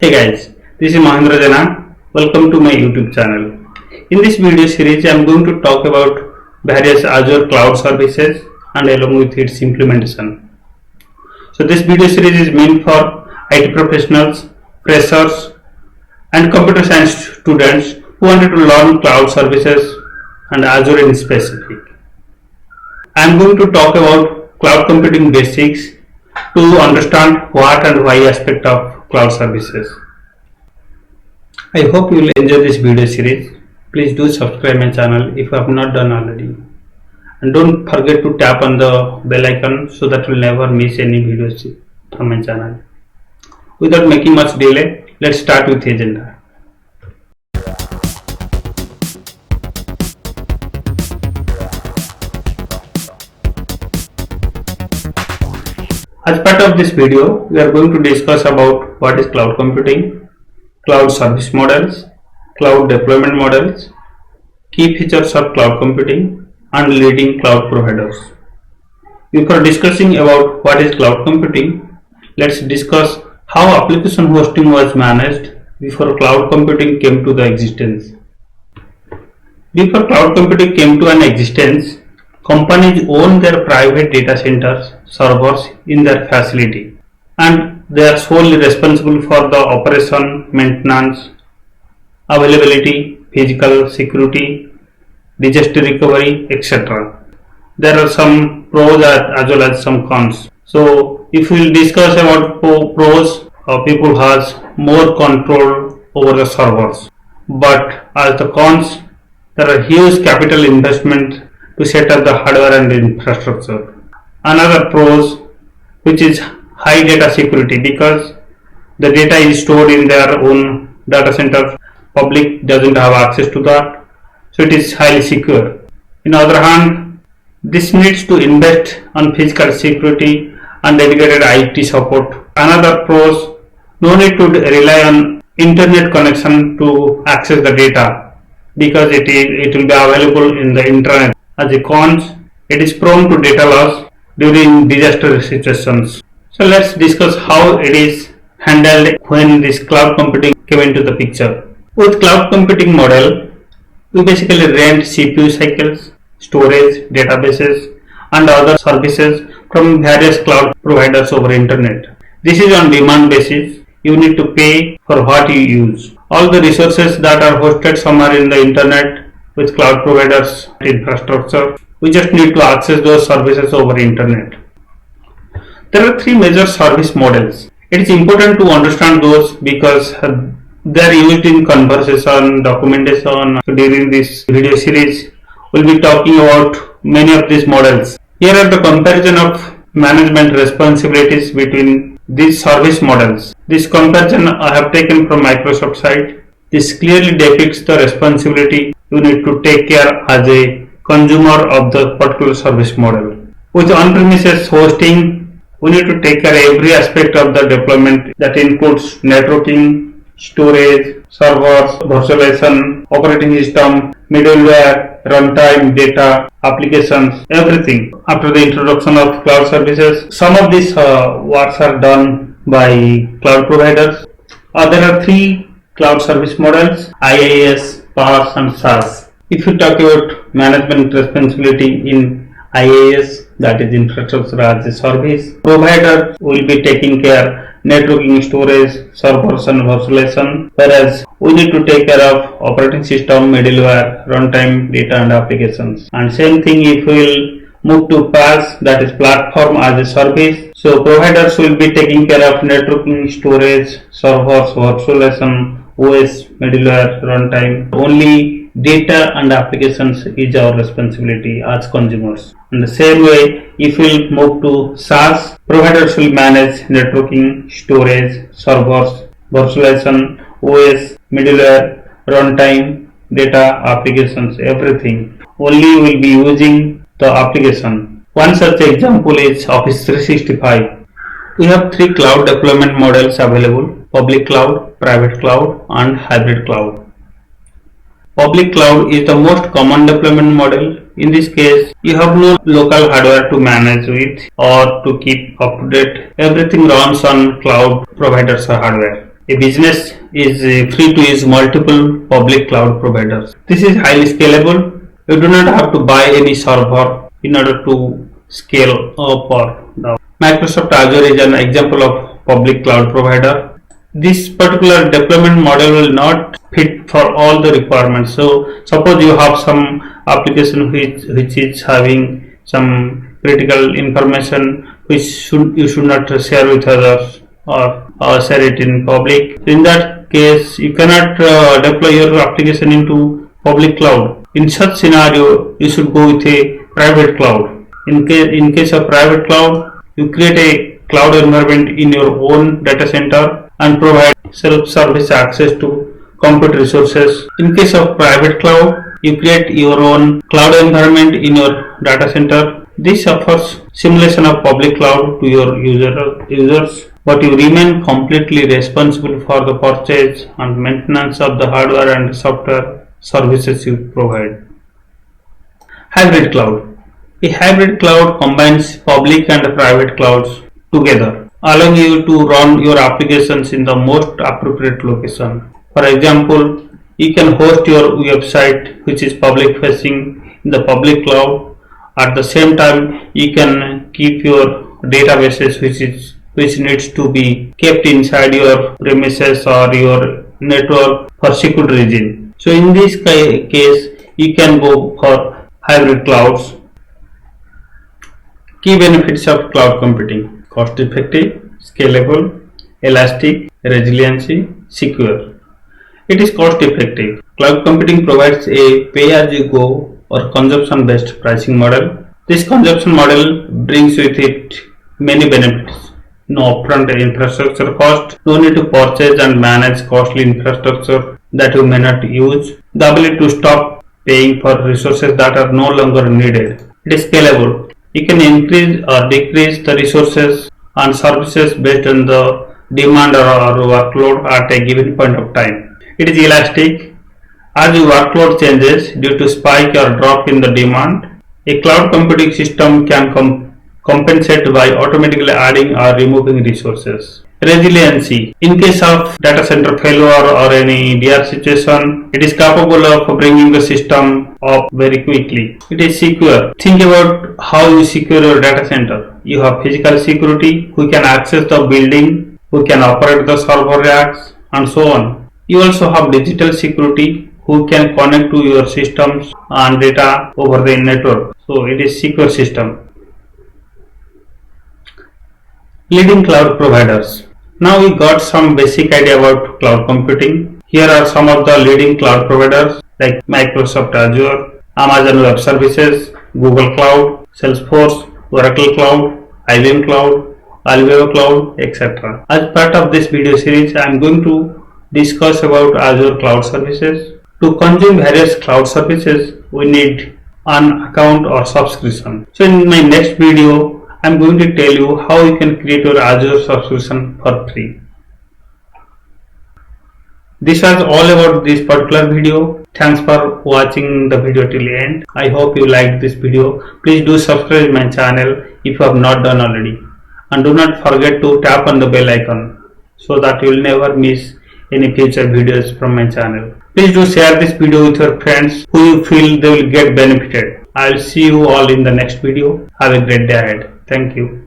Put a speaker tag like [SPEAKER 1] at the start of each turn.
[SPEAKER 1] Hey guys, this is Mahendra Jana. Welcome to my YouTube channel. In this video series, I am going to talk about various Azure cloud services and along with its implementation. So this video series is meant for IT professionals, freshers and computer science students who wanted to learn cloud services and Azure in specific. I am going to talk about cloud computing basics to understand what and why aspect of cloud services. I hope you will enjoy this video series. Please do subscribe my channel if you have not done already. And don't forget to tap on the bell icon so that you will never miss any videos from my channel. Without making much delay, let's start with the agenda. As part of this video, we are going to discuss about what is cloud computing, cloud service models, cloud deployment models, key features of cloud computing, and leading cloud providers. Before discussing about what is cloud computing, let's discuss how application hosting was managed before cloud computing came to the existence. Before cloud computing came to an existence, companies own their private data centers, servers in their facility, and they are solely responsible for the operation, maintenance, availability, physical security, disaster recovery, etc. There are some pros as well as some cons. So if we will discuss about pros, people has more control over the servers, but as the cons, there are huge capital investment to set up the hardware and infrastructure. Another pros, which is high data security, because the data is stored in their own data center, public doesn't have access to that, so it is highly secure. On the other hand, this needs to invest on physical security and dedicated IT support. Another pros, no need to rely on internet connection to access the data, because it will be available in the internet. As a cons, it is prone to data loss during disaster situations. So let's discuss how it is handled when this cloud computing came into the picture. With cloud computing model, we basically rent CPU cycles, storage, databases and other services from various cloud providers over internet. This is on demand basis. You need to pay for what you use. All the resources that are hosted somewhere in the internet with cloud providers infrastructure, we just need to access those services over internet. There are three major service models. It is important to understand those because they are used in conversation, documentation. So during this video series, we will be talking about many of these models. Here are the comparison of management responsibilities between these service models. This comparison I have taken from Microsoft site. This clearly depicts the responsibility you need to take care as a consumer of the particular service model. With on-premises hosting, we need to take care of every aspect of the deployment that includes networking, storage, servers, virtualization, operating system, middleware, runtime, data, applications, everything. After the introduction of cloud services, some of these works are done by cloud providers. There are three cloud service models: IaaS, PaaS and SaaS. If you talk about management responsibility in IaaS, that is infrastructure as a service, provider will be taking care networking, storage, servers and virtualization, whereas we need to take care of operating system, middleware, runtime, data and applications. And same thing if we will move to PaaS, that is platform as a service. So providers will be taking care of networking, storage, servers, virtualization, OS, middleware, runtime. Only data and applications is our responsibility as consumers. In the same way, if we move to SaaS, providers will manage networking, storage, servers, virtualization, OS, middleware, runtime, data, applications, everything. Only will be using the application. One such example is Office 365. We have three cloud deployment models available: public cloud, private cloud and hybrid cloud. Public cloud is the most common deployment model. In this case, you have no local hardware to manage with or to keep up to date. Everything runs on cloud providers' hardware. A business is free to use multiple public cloud providers. This is highly scalable. You do not have to buy any server in order to scale up or down. Microsoft Azure is an example of public cloud provider. This particular deployment model will not fit for all the requirements. So suppose you have some application which is having some critical information which you should not share with others or share it in public. In that case, you cannot deploy your application into public cloud. In such scenario, you should go with a private cloud. In case of private cloud, you create a cloud environment in your own data center and provide self-service access to compute resources. In case of private cloud, you create your own cloud environment in your data center. This offers simulation of public cloud to your users, but you remain completely responsible for the purchase and maintenance of the hardware and software services you provide. Hybrid cloud. A hybrid cloud combines public and private clouds together, allowing you to run your applications in the most appropriate location. For example, you can host your website which is public facing in the public cloud. At the same time, you can keep your databases which needs to be kept inside your premises or your network for secure reason. So in this case, you can go for hybrid clouds. Key benefits of cloud computing: cost effective, scalable, elastic, resiliency, secure. It is cost effective. Cloud computing provides a pay as you go or consumption based pricing model. This consumption model brings with it many benefits. No upfront infrastructure cost, no need to purchase and manage costly infrastructure that you may not use, the ability to stop paying for resources that are no longer needed. It is scalable. You can increase or decrease the resources and services based on the demand or workload at a given point of time. It is elastic. As your workload changes due to spike or drop in the demand, a cloud computing system can compensate by automatically adding or removing resources. Resiliency. In case of data center failure or any DR situation, it is capable of bringing the system up very quickly. It is secure. Think about how you secure your data center. You have physical security, who can access the building, who can operate the server racks, and so on. You also have digital security, who can connect to your systems and data over the network. So it is secure system. Leading cloud providers. Now we got some basic idea about cloud computing. Here are some of the leading cloud providers like Microsoft Azure, Amazon Web Services, Google Cloud, Salesforce, Oracle Cloud, IBM Cloud, Alibaba Cloud, etc. As part of this video series, I am going to discuss about Azure Cloud Services. To consume various cloud services, we need an account or subscription. So in my next video, I am going to tell you how you can create your Azure subscription for free. This was all about this particular video. Thanks for watching the video till the end. I hope you liked this video. Please do subscribe my channel if you have not done already. And do not forget to tap on the bell icon so that you will never miss any future videos from my channel. Please do share this video with your friends who you feel they will get benefited. I will see you all in the next video. Have a great day ahead. Thank you.